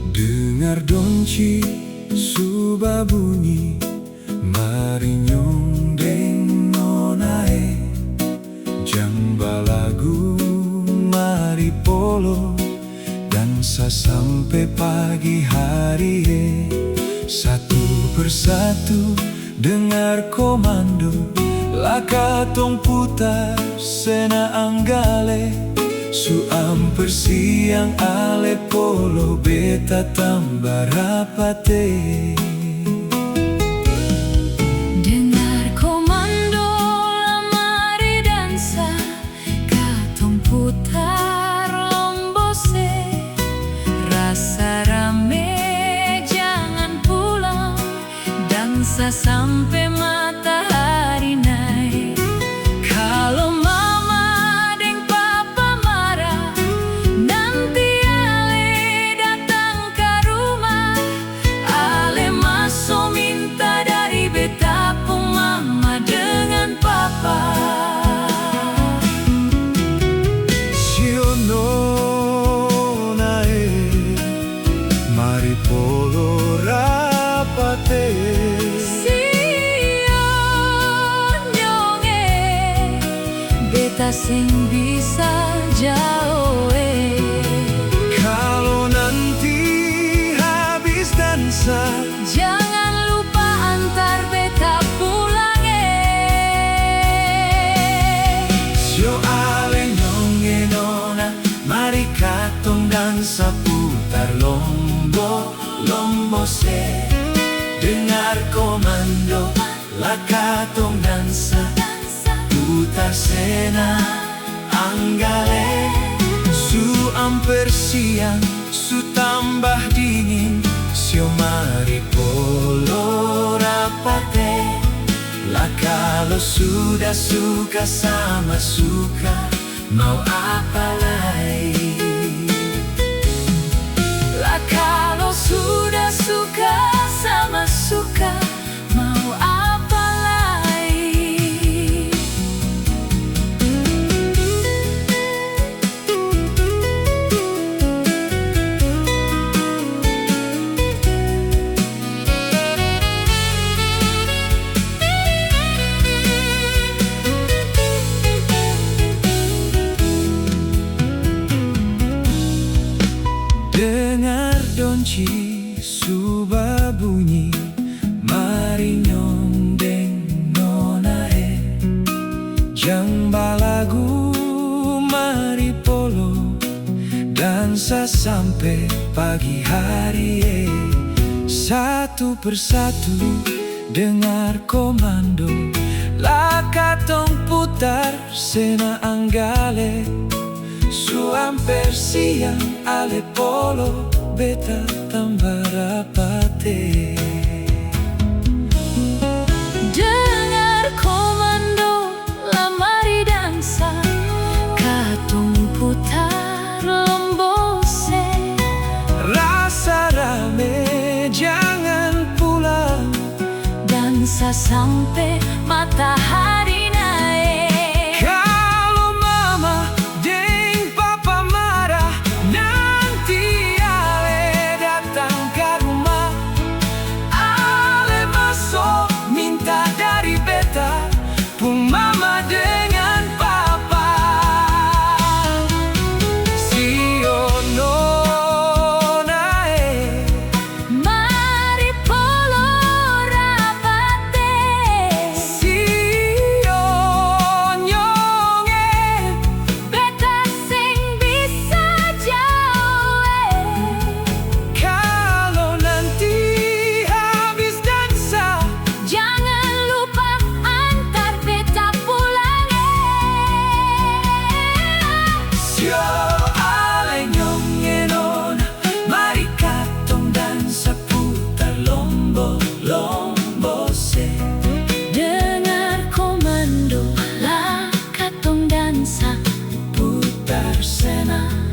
Dengar donci suba bunyi, mari nyondeng nonae. Jamba lagu, mari polo, dansa sampai pagi hari. Satu persatu dengar komando, laka tong putar sena anggale. Suam persiang ale polo, beta tambah rapate. Dengar komando, mari dansa, katong putar lombose. Rasa rame, jangan pulang, dansa sampai matahari naik. Kalau mama deng papa marah, nanti ale datang ke rumah. Ale maso minta dari beta pung mama dengan papa. Sio nonae, mari polo rapate. Beta sing bisa jauh. Kalau nanti habis dansa, Jangan lupa antar beta pulang. sio ale nyonge nona, mari katong dansa putar lombo se. Dengar komando, la katong dansa putar sena anggale. Su amper siang, su tambah dingin, sio mari polo rapate. Lah kalau sudah suka sama suka, mau apa lagi? Lah kalau sudah suka sama suka, mau apa lagi? Dengar donci suba bunyi, mari nyondeng nonae. Jamba lagu, mari polo, dansa sampai pagi hari. Satu persatu dengar komando, la katong putar sena anggale. Suam persiang ale polo, beta tambah rapate. Dengar komando, lah mari dansa, katong putar lombose. Rasa rame, jangan pulang, Dansa sampai matahari naik. kalau mama deng papa marah, nanti ale datang ke rumah. Ale masuk minta dari beta pung mama dengan papa. Sio nonae, Mari polo rapate. sio rumah.